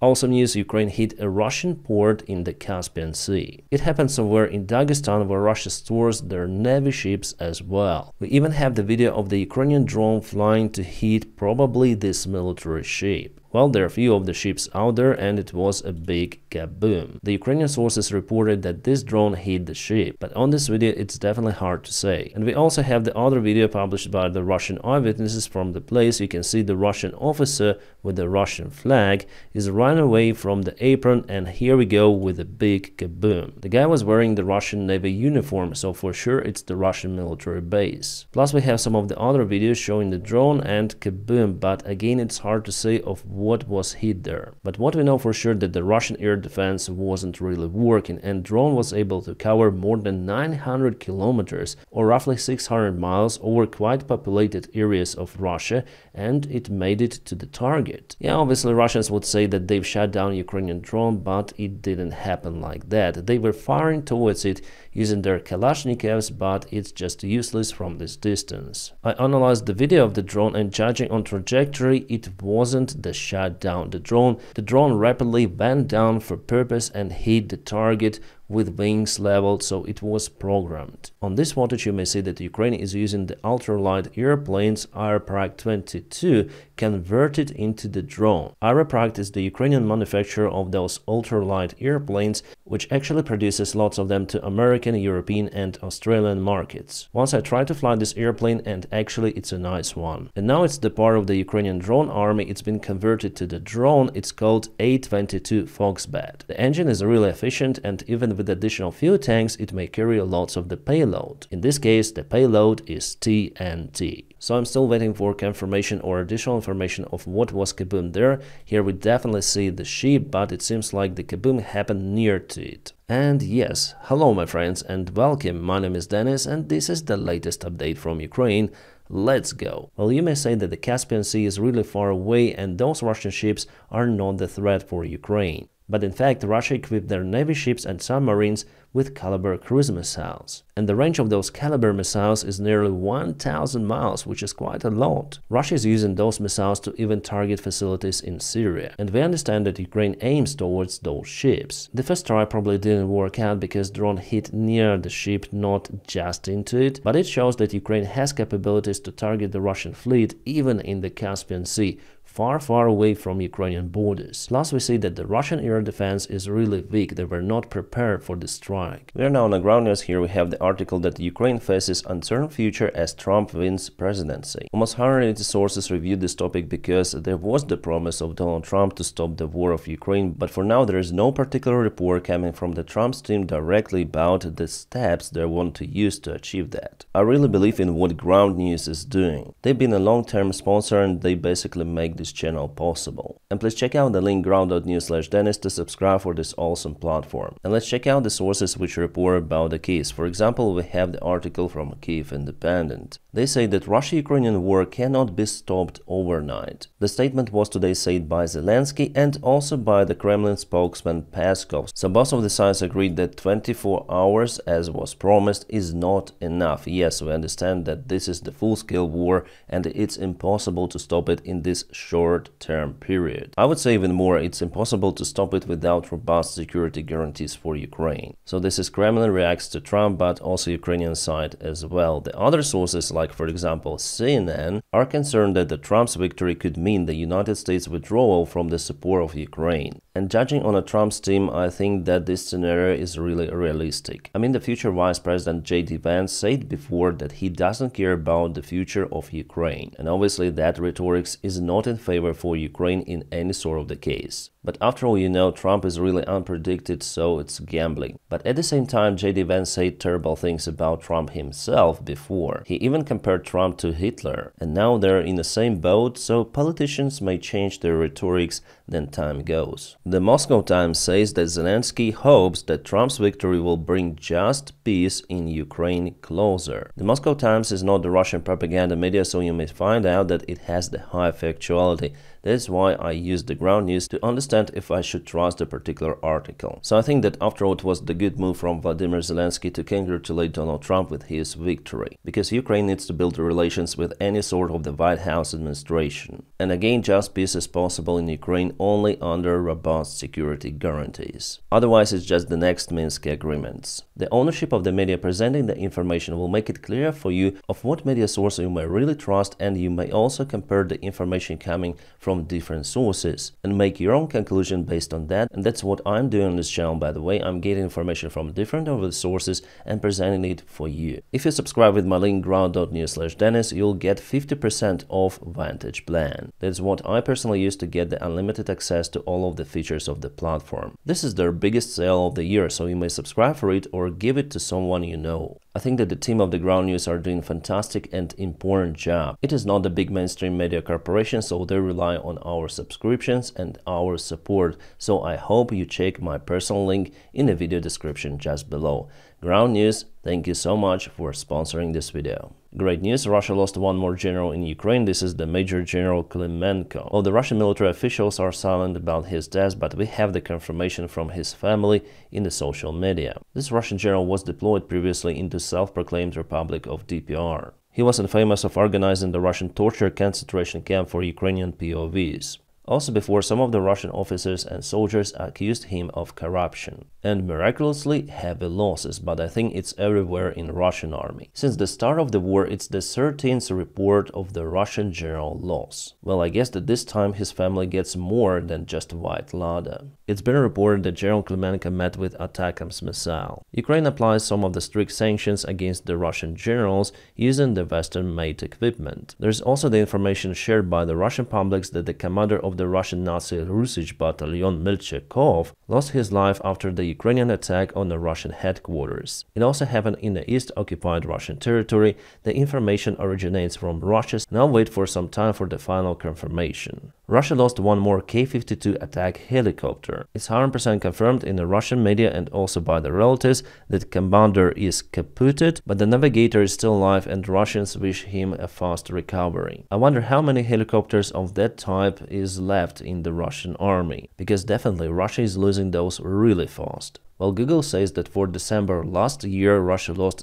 Also news, Ukraine hit a Russian port in the Caspian Sea. It happened somewhere in Dagestan where Russia stores their navy ships as well. We even have the video of the Ukrainian drone flying to hit probably this military ship. Well, there are a few of the ships out there and it was a big kaboom. The Ukrainian sources reported that this drone hit the ship, but on this video it's definitely hard to say. And we also have the other video published by the Russian eyewitnesses from the place. You can see the Russian officer with the Russian flag is running away from the apron, and here we go with a big kaboom. The guy was wearing the Russian Navy uniform, so for sure it's the Russian military base. Plus we have some of the other videos showing the drone and kaboom, but again it's hard to say of what was hit there. But what we know for sure that the Russian air defense wasn't really working, and drone was able to cover more than 900 kilometers or roughly 600 miles over quite populated areas of Russia, and it made it to the target. Yeah, obviously Russians would say that they've shot down Ukrainian drone, but it didn't happen like that. They were firing towards it using their Kalashnikovs, but it's just useless from this distance. I analyzed the video of the drone, and judging on trajectory, it wasn't the shot down the drone. The drone rapidly went down for purpose and hit the target with wings leveled, so it was programmed. On this footage you may see that Ukraine is using the ultralight airplanes Aeropract-22 converted into the drone. Aeropract is the Ukrainian manufacturer of those ultralight airplanes, which actually produces lots of them to American, European and Australian markets. Once I tried to fly this airplane, and actually it's a nice one. And now it's the part of the Ukrainian drone army. It's been converted to the drone. It's called A-22 Foxbat. The engine is really efficient, and even with additional fuel tanks it may carry lots of the payload. In this case the payload is TNT. So I'm still waiting for confirmation or additional information of what was kaboom there. Here we definitely see the ship, but it seems like the kaboom happened near to it. And yes, hello my friends and welcome. My name is Dennis and this is the latest update from Ukraine. Let's go. Well, you may say that the Caspian Sea is really far away and those Russian ships are not the threat for Ukraine. But in fact, Russia equipped their navy ships and submarines with Caliber cruise missiles. And the range of those Caliber missiles is nearly 1,000 miles, which is quite a lot. Russia is using those missiles to even target facilities in Syria. And we understand that Ukraine aims towards those ships. The first try probably didn't work out because drone hit near the ship, not just into it. But it shows that Ukraine has capabilities to target the Russian fleet even in the Caspian Sea, far away from Ukrainian borders. Plus we see that the Russian air defense is really weak. They were not prepared for the strike. We are now on the ground news. Here we have the article that Ukraine faces uncertain future as Trump wins presidency. Almost 180 sources reviewed this topic because there was the promise of Donald Trump to stop the war of Ukraine, but for now there is no particular report coming from the Trump's team directly about the steps they want to use to achieve that. I really believe in what Ground News is doing. They've been a long-term sponsor and they basically make this channel possible. And please check out the link ground.news/Dennis to subscribe for this awesome platform. And let's check out the sources which report about the case. For example, we have the article from Kyiv Independent. They say that Russia-Ukrainian war cannot be stopped overnight. The statement was today said by Zelensky and also by the Kremlin spokesman Peskov. So both of the sides agreed that 24 hours, as was promised, is not enough. Yes, we understand that this is the full-scale war and it's impossible to stop it in this short-term period. I would say even more, it's impossible to stop it without robust security guarantees for Ukraine. So this is Kremlin reacts to Trump, but also Ukrainian side as well. The other sources, like for example CNN, are concerned that the Trump's victory could mean the United States withdrawal from the support of Ukraine. And judging on a Trump's team, I think that this scenario is really realistic. I mean, the future Vice President J.D. Vance said before that he doesn't care about the future of Ukraine. And obviously that rhetoric is not in favor for Ukraine in any sort of the case. But after all, you know, Trump is really unpredicted, so it's gambling. But at the same time, J.D. Vance said terrible things about Trump himself before. He even compared Trump to Hitler. And now they're in the same boat, so politicians may change their rhetorics then time goes. The Moscow Times says that Zelensky hopes that Trump's victory will bring just peace in Ukraine closer. The Moscow Times is not the Russian propaganda media, so you may find out that it has the high factuality. That's why I used the ground news to understand if I should trust a particular article. So I think that after all it was the good move from Vladimir Zelensky to congratulate Donald Trump with his victory, because Ukraine needs to build relations with any sort of the White House administration. And again, just peace is possible in Ukraine only under robust security guarantees. Otherwise, it's just the next Minsk agreements. The ownership of the media presenting the information will make it clear for you of what media source you may really trust, and you may also compare the information coming from different sources and make your own conclusion based on that. And that's what I'm doing on this channel, by the way. I'm getting information from different of the sources and presenting it for you. If you subscribe with my link ground.news/Dennis, you'll get 50% off Vantage plan. That's what I personally use to get the unlimited access to all of the features of the platform. This is their biggest sale of the year, so you may subscribe for it or give it to someone you know. I think that the team of the Ground News are doing fantastic and important job. It is not a big mainstream media corporation, so they rely on our subscriptions and our support. So I hope you check my personal link in the video description just below. Ground News, thank you so much for sponsoring this video. Great news, Russia lost one more general in Ukraine. This is the Major General Klimenko. Well, the Russian military officials are silent about his death, but we have the confirmation from his family in the social media. This Russian general was deployed previously into self-proclaimed Republic of DPR. He was infamous of organizing the Russian torture concentration camp for Ukrainian POVs. Also before, some of the Russian officers and soldiers accused him of corruption and miraculously heavy losses, but I think it's everywhere in Russian army. Since the start of the war, it's the 13th report of the Russian general loss. Well, I guess that this time his family gets more than just white Lada. It's been reported that General Klimenko met with Atakams missile. Ukraine applies some of the strict sanctions against the Russian generals using the Western-made equipment. There's also the information shared by the Russian publics that the commander of the Russian Nazi Ruzzian battalion Melchikov lost his life after the Ukrainian attack on the Russian headquarters. It also happened in the east-occupied Russian territory. The information originates from Russia. Now wait for some time for the final confirmation. Russia lost one more K-52 attack helicopter. It's 100% confirmed in the Russian media and also by the relatives that commander is kaputted, but the navigator is still alive and Russians wish him a fast recovery. I wonder how many helicopters of that type is left in the Russian army, because definitely Russia is losing those really fast. Well, Google says that for December last year, Russia lost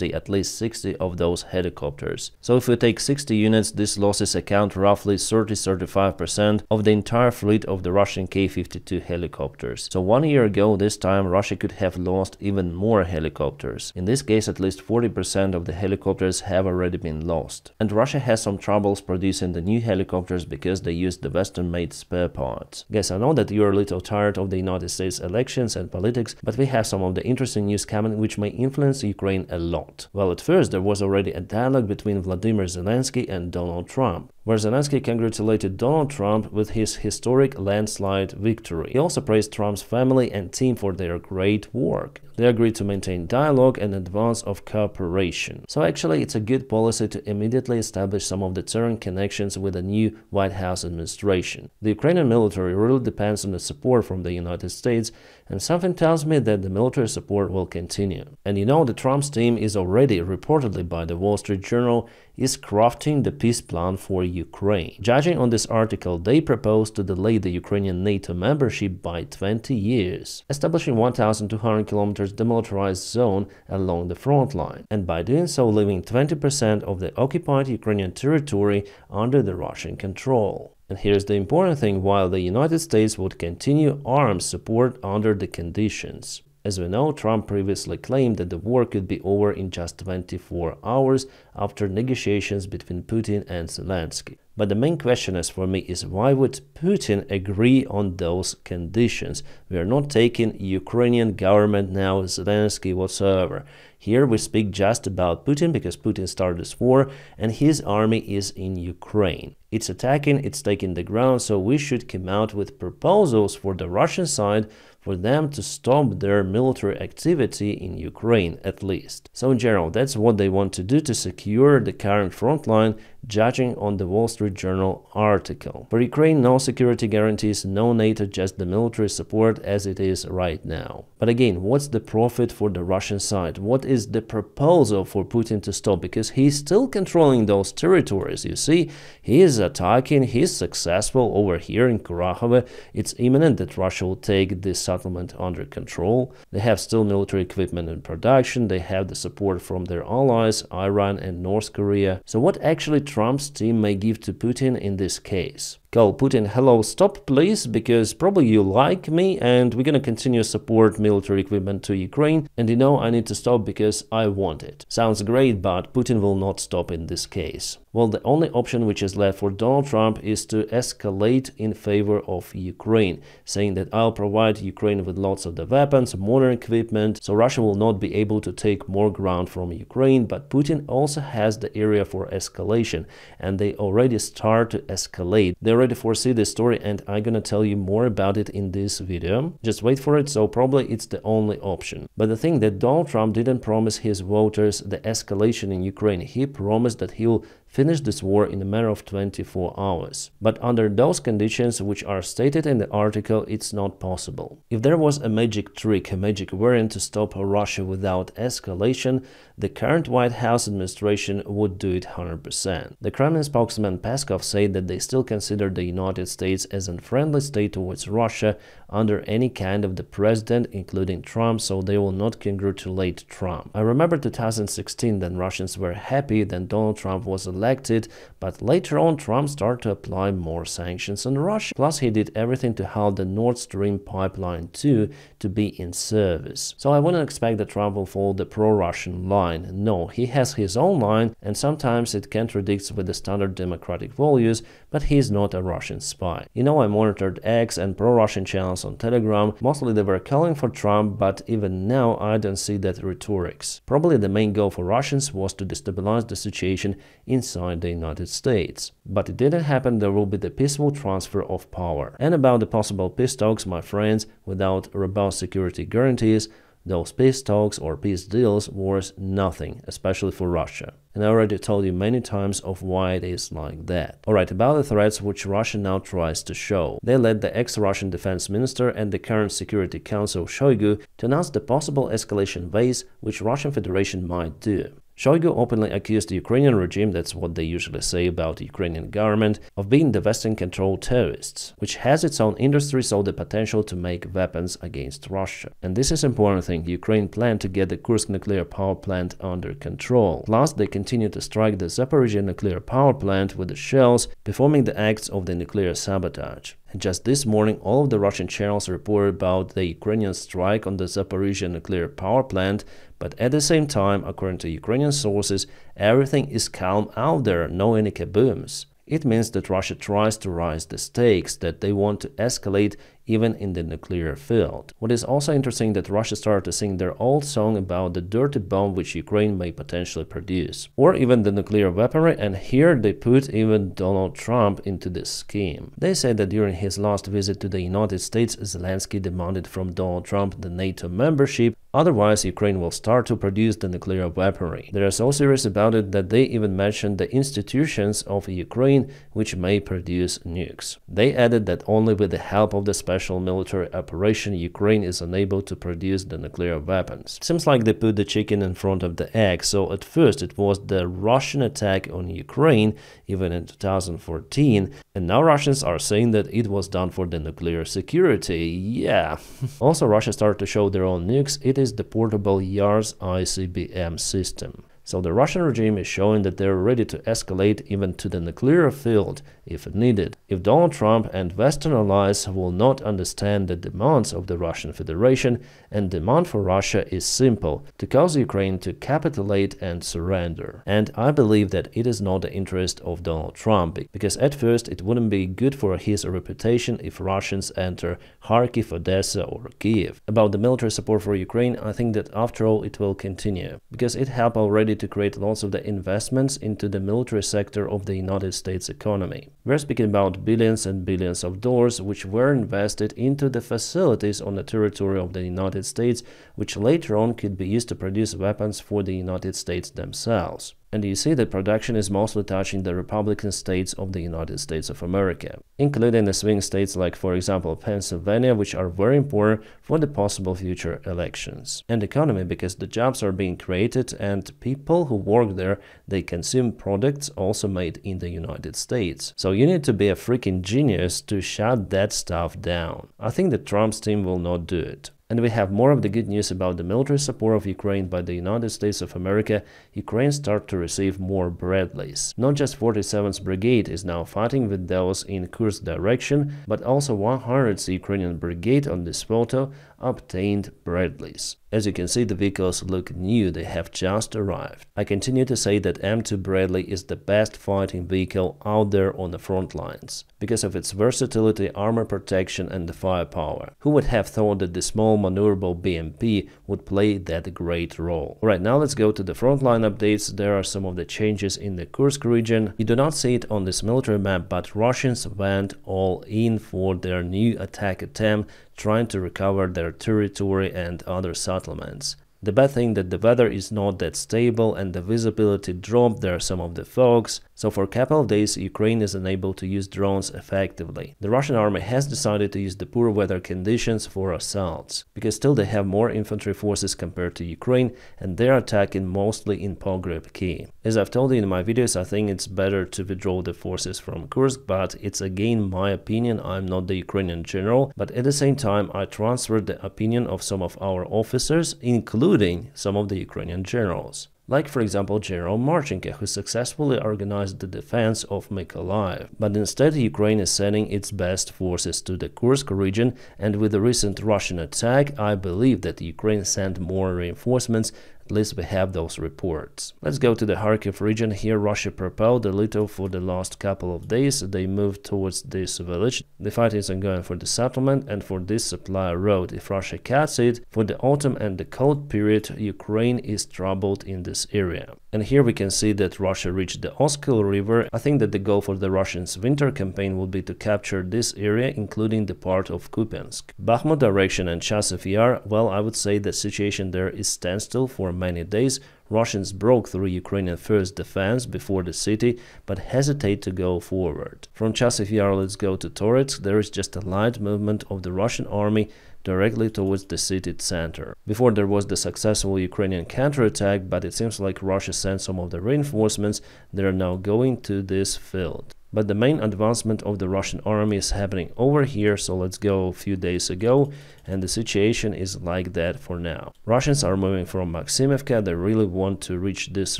at least 60 of those helicopters. So if we take 60 units, these losses account roughly 30-35% of the entire fleet of the Russian K-52 helicopters. So 1 year ago, this time, Russia could have lost even more helicopters. In this case, at least 40% of the helicopters have already been lost. And Russia has some troubles producing the new helicopters because they use the Western-made spare parts. Guys, I know that you're a little tired of the United States elections and politics, but we have some of the interesting news coming which may influence Ukraine a lot. Well, at first there was already a dialogue between Vladimir Zelensky and Donald Trump, where Zelensky congratulated Donald Trump with his historic landslide victory. He also praised Trump's family and team for their great work. They agreed to maintain dialogue and advance of cooperation. So actually, it's a good policy to immediately establish some of the current connections with the new White House administration. The Ukrainian military really depends on the support from the United States, and something tells me that the military support will continue. And you know, the Trump's team is already, reportedly by the Wall Street Journal, is crafting the peace plan for Ukraine. Judging on this article, they propose to delay the Ukrainian NATO membership by 20 years, establishing 1,200 kilometers demilitarized zone along the front line, and by doing so leaving 20% of the occupied Ukrainian territory under the Russian control. And here's the important thing, while the United States would continue arms support under the conditions. As we know, Trump previously claimed that the war could be over in just 24 hours after negotiations between Putin and Zelensky. But the main question as for me is, why would Putin agree on those conditions? We are not taking Ukrainian government now, Zelensky whatsoever. Here we speak just about Putin because Putin started this war and his army is in Ukraine. It's attacking, it's taking the ground, so we should come out with proposals for the Russian side for them to stop their military activity in Ukraine at least. So in general, that's what they want to do to secure the current front line judging on the Wall Street Journal article. For Ukraine, no security guarantees, no NATO, just the military support as it is right now. But again, what's the profit for the Russian side? What is the proposal for Putin to stop? Because he's still controlling those territories, you see. He is attacking, he's successful over here in Kurakhove. It's imminent that Russia will take this settlement under control. They have still military equipment in production, they have the support from their allies, Iran and North Korea. So what actually Trump's team may give to Putin in this case? Call Putin, hello, stop please, because probably you like me and we're gonna continue support military equipment to Ukraine, and you know I need to stop because I want it. Sounds great, but Putin will not stop in this case. Well, the only option which is left for Donald Trump is to escalate in favor of Ukraine, saying that I'll provide Ukraine with lots of the weapons, modern equipment, so Russia will not be able to take more ground from Ukraine, but Putin also has the area for escalation, and they already start to escalate. They already foresee this story, and I'm gonna tell you more about it in this video. Just wait for it, so probably it's the only option. But the thing that Donald Trump didn't promise his voters the escalation in Ukraine. He promised that he'll finish this war in a matter of 24 hours. But under those conditions which are stated in the article, it's not possible. If there was a magic trick, a magic variant to stop Russia without escalation, the current White House administration would do it 100%. The Kremlin spokesman Peskov said that they still consider the United States as a friendly state towards Russia under any kind of the president, including Trump, so they will not congratulate Trump. I remember 2016, then Russians were happy, then Donald Trump was elected, but later on Trump started to apply more sanctions on Russia. Plus he did everything to help the Nord Stream pipeline 2 to be in service. So I wouldn't expect that Trump will follow the pro-Russian line. No, he has his own line, and sometimes it contradicts with the standard democratic values, but he's not a Russian spy. You know, I monitored X and pro-Russian channels on Telegram. Mostly they were calling for Trump, but even now I don't see that rhetorics. Probably the main goal for Russians was to destabilize the situation inside the United States. But it didn't happen. There will be the peaceful transfer of power. And about the possible peace talks, my friends, without robust security guarantees, those peace talks or peace deals worth nothing, especially for Russia. And I already told you many times of why it is like that. Alright, about the threats which Russia now tries to show. They led the ex-Russian defense minister and the current Security Council Shoigu to announce the possible escalation ways which Russian Federation might do. Shoigu openly accused the Ukrainian regime, that's what they usually say about the Ukrainian government, of being the Western-controlled terrorists, which has its own industry, so the potential to make weapons against Russia. And this is important thing. Ukraine planned to get the Kursk nuclear power plant under control. Plus, they continue to strike the Zaporizhia nuclear power plant with the shells, performing the acts of the nuclear sabotage. And just this morning, all of the Russian channels reported about the Ukrainian strike on the Zaporizhia nuclear power plant, but at the same time, according to Ukrainian sources, everything is calm out there, no any kabooms. It means that Russia tries to rise the stakes, that they want to escalate even in the nuclear field. What is also interesting that Russia started to sing their old song about the dirty bomb which Ukraine may potentially produce, or even the nuclear weaponry, and here they put even Donald Trump into this scheme. They said that during his last visit to the United States, Zelensky demanded from Donald Trump the NATO membership, otherwise Ukraine will start to produce the nuclear weaponry. They are so serious about it that they even mentioned the institutions of Ukraine which may produce nukes. They added that only with the help of the special military operation Ukraine is unable to produce the nuclear weapons. Seems like they put the chicken in front of the egg, so at first it was the Russian attack on Ukraine, even in 2014, and now Russians are saying that it was done for the nuclear security. Yeah. Also, Russia started to show their own nukes. It is the portable Yars ICBM system. So the Russian regime is showing that they're ready to escalate even to the nuclear field if needed. If Donald Trump and Western allies will not understand the demands of the Russian Federation, and demand for Russia is simple, to cause Ukraine to capitulate and surrender. And I believe that it is not the interest of Donald Trump, because at first it wouldn't be good for his reputation if Russians enter Kharkiv, Odessa or Kiev. About the military support for Ukraine, I think that after all it will continue, because it helped already to create lots of the investments into the military sector of the United States economy. We're speaking about billions and billions of dollars which were invested into the facilities on the territory of the United States, which later on could be used to produce weapons for the United States themselves. And you see that production is mostly touching the Republican states of the United States of America, including the swing states like, for example, Pennsylvania, which are very important for the possible future elections. And economy, because the jobs are being created and people who work there, they consume products also made in the United States. So you need to be a freaking genius to shut that stuff down. I think that Trump's team will not do it. And we have more of the good news about the military support of Ukraine by the United States of America. Ukraine starts to receive more Bradleys. Not just 47th Brigade is now fighting with those in Kursk direction, but also 100th Ukrainian Brigade on this photo obtained Bradleys. As you can see, the vehicles look new, they have just arrived. I continue to say that M2 Bradley is the best fighting vehicle out there on the front lines, because of its versatility, armor protection and the firepower. Who would have thought that the small maneuverable BMP would play that great role? Alright, now let's go to the frontline updates. There are some of the changes in the Kursk region. You do not see it on this military map, but Russians went all in for their new attack attempt, trying to recover their territory and other settlements. The bad thing that the weather is not that stable and the visibility dropped, there are some of the fogs, so for a couple of days Ukraine is unable to use drones effectively. The Russian army has decided to use the poor weather conditions for assaults, because still they have more infantry forces compared to Ukraine and they're attacking mostly in Pogrebsk Key. As I've told you in my videos, I think it's better to withdraw the forces from Kursk, but it's again my opinion, I'm not the Ukrainian general, but at the same time I transferred the opinion of some of our officers, including some of the Ukrainian generals. Like for example General Marchenko, who successfully organized the defense of Mykolaiv. But instead Ukraine is sending its best forces to the Kursk region, and with the recent Russian attack I believe that Ukraine sent more reinforcements. At least we have those reports. Let's go to the Kharkiv region. Here Russia propelled a little for the last couple of days. They moved towards this village. The fight is ongoing for the settlement and for this supply road. If Russia cuts it, for the autumn and the cold period, Ukraine is troubled in this area. And here we can see that Russia reached the Oskil River. I think that the goal for the Russians' winter campaign will be to capture this area, including the part of Kupiansk. Bakhmut direction and Chasiv Yar, well, I would say the situation there is standstill for many days. Russians broke through Ukrainian first defense before the city, but hesitate to go forward. From Chasiv Yar, let's go to Toretsk. There is just a light movement of the Russian army directly towards the city center. Before there was the successful Ukrainian counterattack, but it seems like Russia sent some of the reinforcements. They are now going to this field. But the main advancement of the Russian army is happening over here, so let's go a few days ago, and the situation is like that for now. Russians are moving from Maximivka, they really want to reach this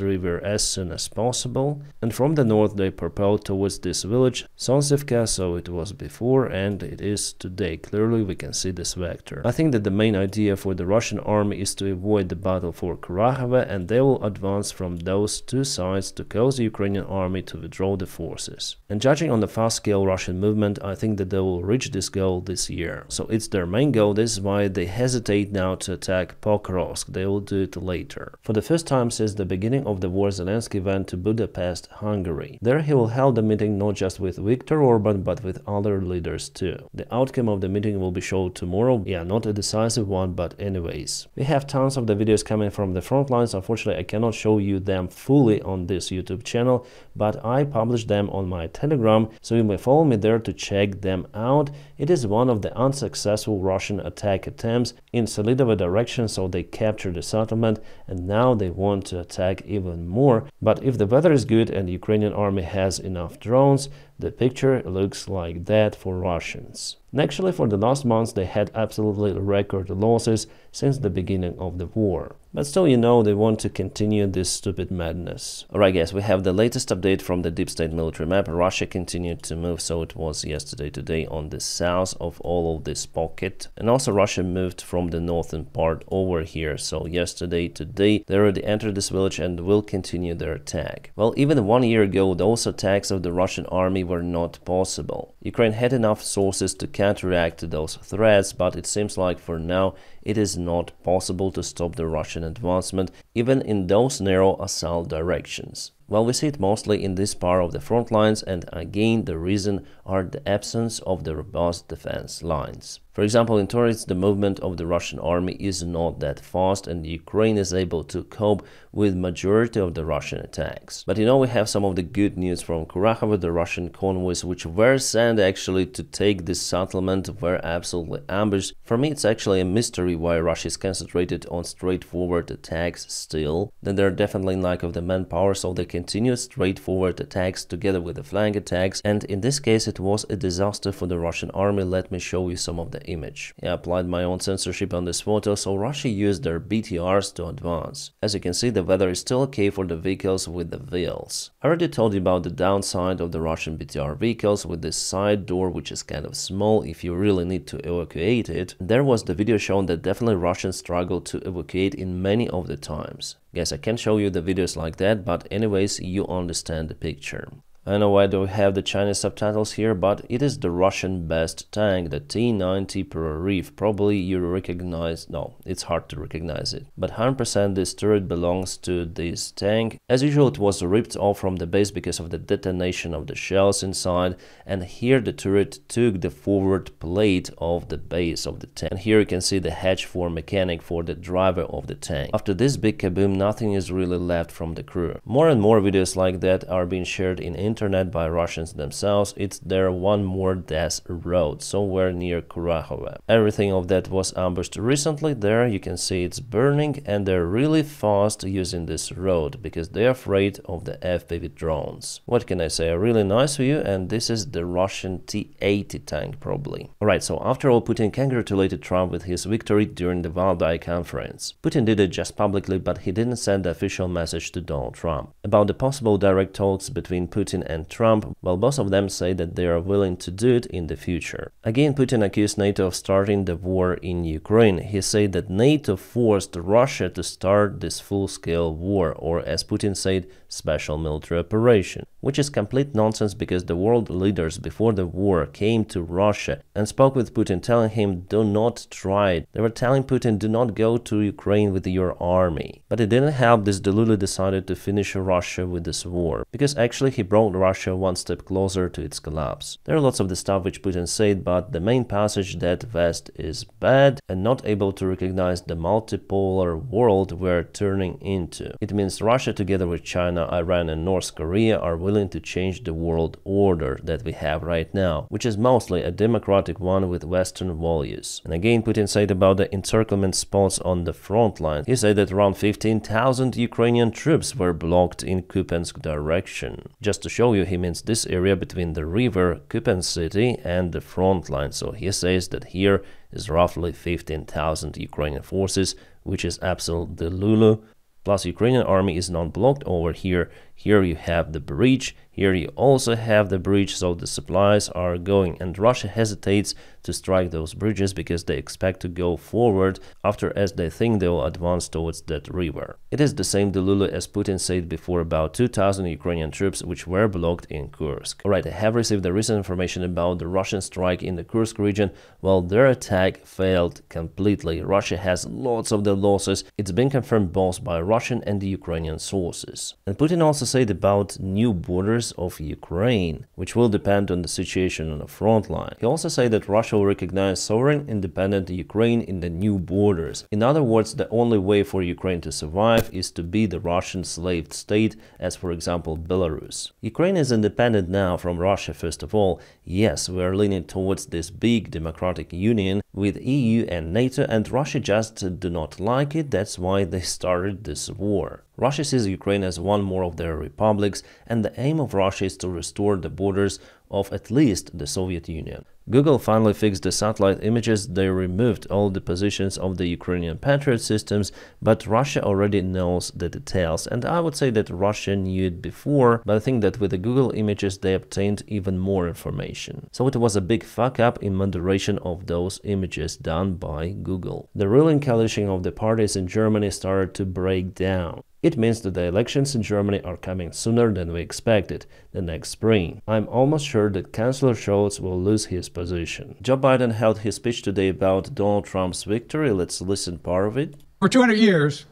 river as soon as possible, and from the north they propel towards this village, Sonsivka, so it was before and it is today. Clearly we can see this vector. I think that the main idea for the Russian army is to avoid the battle for Kurakhove, and they will advance from those two sides to cause the Ukrainian army to withdraw the forces. And judging on the fast-scale Russian movement, I think that they will reach this goal this year. So it's their main goal, this is why they hesitate now to attack Pokrovsk, they will do it later. For the first time since the beginning of the war, Zelensky went to Budapest, Hungary. There he will hold a meeting not just with Viktor Orban, but with other leaders too. The outcome of the meeting will be shown tomorrow. Yeah, not a decisive one, but anyways. We have tons of the videos coming from the front lines. Unfortunately, I cannot show you them fully on this YouTube channel, but I publish them on my Telegram, so you may follow me there to check them out. It is one of the unsuccessful Russian attack attempts in Selidova direction, so they captured the settlement and now they want to attack even more. But if the weather is good and the Ukrainian army has enough drones, the picture looks like that for Russians. And actually, for the last months they had absolutely record losses since the beginning of the war. But still, you know, they want to continue this stupid madness. Alright guys, we have the latest update from the deep state military map. Russia continued to move, so it was yesterday, today, on the south of all of this pocket. And also Russia moved from the northern part over here, so yesterday, today, they already entered this village and will continue their attack. Well, even 1 year ago, those attacks of the Russian army were not possible. Ukraine had enough sources to counteract those threats, but it seems like for now it is not possible to stop the Russian advancement even in those narrow assault directions. Well, we see it mostly in this part of the front lines, and again the reason are the absence of the robust defense lines. For example, in turrets, the movement of the Russian army is not that fast, and Ukraine is able to cope with majority of the Russian attacks. But we have some of the good news from Kurahovo. The Russian convoys which were sent actually to take this settlement were absolutely ambushed. For me, it's actually a mystery why Russia is concentrated on straightforward attacks still. Then there are definitely lack of the manpower, so they continue straightforward attacks together with the flank attacks, and in this case it was a disaster for the Russian army. Let me show you some of the image. I applied my own censorship on this photo, so Russia used their BTRs to advance. As you can see, the weather is still okay for the vehicles with the wheels. I already told you about the downside of the Russian BTR vehicles with this side door, which is kind of small if you really need to evacuate it. There was the video shown that definitely Russians struggle to evacuate in many of the times. Guys, I can't show you the videos like that, but anyways, you understand the picture. I don't know why do we have the Chinese subtitles here, but it is the Russian best tank, the T-90 Prorif. Probably you recognize, no, it's hard to recognize it. But 100% this turret belongs to this tank. As usual, it was ripped off from the base because of the detonation of the shells inside. And here the turret took the forward plate of the base of the tank. And here you can see the hatch for mechanic for the driver of the tank. After this big kaboom, nothing is really left from the crew. More and more videos like that are being shared in internet by Russians themselves. It's their one more death road somewhere near Kurahovo. Everything of that was ambushed recently. There you can see it's burning, and they're really fast using this road because they're afraid of the FPV drones. What can I say? A really nice view, and this is the Russian T-80 tank probably. Alright, so after all, Putin congratulated Trump with his victory during the Valdai conference. Putin did it just publicly, but he didn't send the official message to Donald Trump. About the possible direct talks between Putin and Trump, well, both of them say that they are willing to do it in the future. Again, Putin accused NATO of starting the war in Ukraine. He said that NATO forced Russia to start this full-scale war, or as Putin said, special military operation, which is complete nonsense because the world leaders before the war came to Russia and spoke with Putin, telling him do not try it. They were telling Putin do not go to Ukraine with your army. But it didn't help. This Delulu decided to finish Russia with this war, because actually he brought Russia one step closer to its collapse. There are lots of the stuff which Putin said, but the main passage that West is bad and not able to recognize the multipolar world we're turning into. It means Russia together with China, Iran and North Korea are willing to change the world order that we have right now, which is mostly a democratic one with Western values. And again, Putin said about the encirclement spots on the front line. He said that around 15,000 Ukrainian troops were blocked in Kupiansk direction. Just to show you, he means this area between the river, Kupiansk city, and the front line. So he says that here is roughly 15,000 Ukrainian forces, which is absolute Lulu. Plus, Ukrainian army is not blocked over here. Here you have the bridge. Here you also have the bridge, so the supplies are going, and Russia hesitates to strike those bridges because they expect to go forward after, as they think they will advance towards that river. It is the same Delulu as Putin said before about 2,000 Ukrainian troops which were blocked in Kursk. Alright, I have received the recent information about the Russian strike in the Kursk region. Well, their attack failed completely. Russia has lots of the losses. It's been confirmed both by Russian and the Ukrainian sources. And Putin also said about new borders of Ukraine, which will depend on the situation on the front line. He also said that Russia will recognize sovereign, independent Ukraine in the new borders. In other words, the only way for Ukraine to survive is to be the Russian slave state, as for example Belarus. Ukraine is independent now from Russia, first of all. Yes, we are leaning towards this big democratic union with EU and NATO, and Russia just do not like it. That's why they started this war. Russia sees Ukraine as one more of their republics, and the aim of Russia is to restore the borders of at least the Soviet Union. Google finally fixed the satellite images. They removed all the positions of the Ukrainian Patriot systems, but Russia already knows the details, and I would say that Russia knew it before, but I think that with the Google images they obtained even more information. So it was a big fuck up in moderation of those images done by Google. The ruling coalition of the parties in Germany started to break down. It means that the elections in Germany are coming sooner than we expected, the next spring. I'm almost sure that Chancellor Scholz will lose his position. Joe Biden held his speech today about Donald Trump's victory. Let's listen part of it. For 200 years,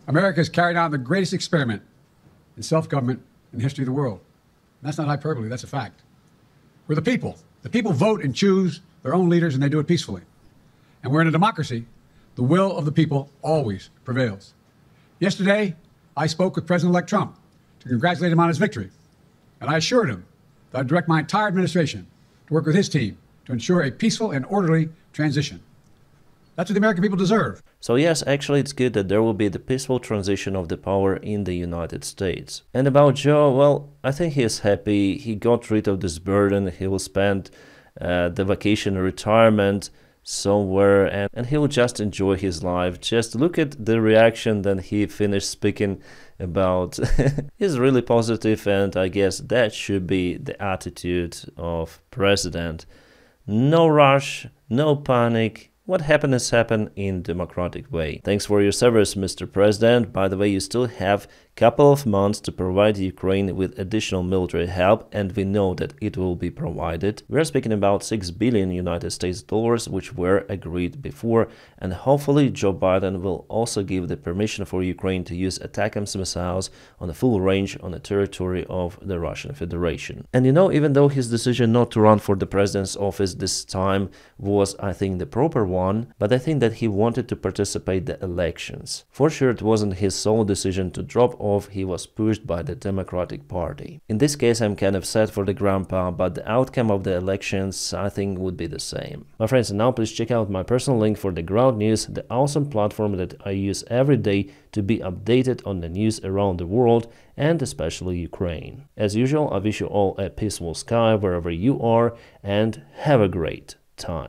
America has carried out the greatest experiment in self-government in the history of the world. And that's not hyperbole, that's a fact. We're the people. The people vote and choose their own leaders, and they do it peacefully. And we're in a democracy. The will of the people always prevails. Yesterday, I spoke with President-elect Trump to congratulate him on his victory. And I assured him that I'd direct my entire administration to work with his team to ensure a peaceful and orderly transition. That's what the American people deserve. So yes, actually it's good that there will be the peaceful transition of the power in the United States. And about Joe, well, I think he is happy. He got rid of this burden. He will spend the vacation retirement somewhere and he will just enjoy his life. Just look at the reaction then he finished speaking about. He's really positive, and I guess that should be the attitude of president. No rush, no panic. What happened has happened in democratic way. Thanks for your service, Mr. President. By the way, you still have a couple of months to provide Ukraine with additional military help, and we know that it will be provided. We are speaking about $6 billion United States dollars, which were agreed before, and hopefully Joe Biden will also give the permission for Ukraine to use ATACMS missiles on a full range on the territory of the Russian Federation. And you know, even though his decision not to run for the president's office this time was, I think, the proper one, but I think that he wanted to participate in the elections. For sure, it wasn't his sole decision to drop off. He was pushed by the Democratic Party. In this case, I'm kind of sad for the grandpa, but the outcome of the elections, I think, would be the same. My friends, and now please check out my personal link for the Ground News, the awesome platform that I use every day to be updated on the news around the world and especially Ukraine. As usual, I wish you all a peaceful sky wherever you are, and have a great time.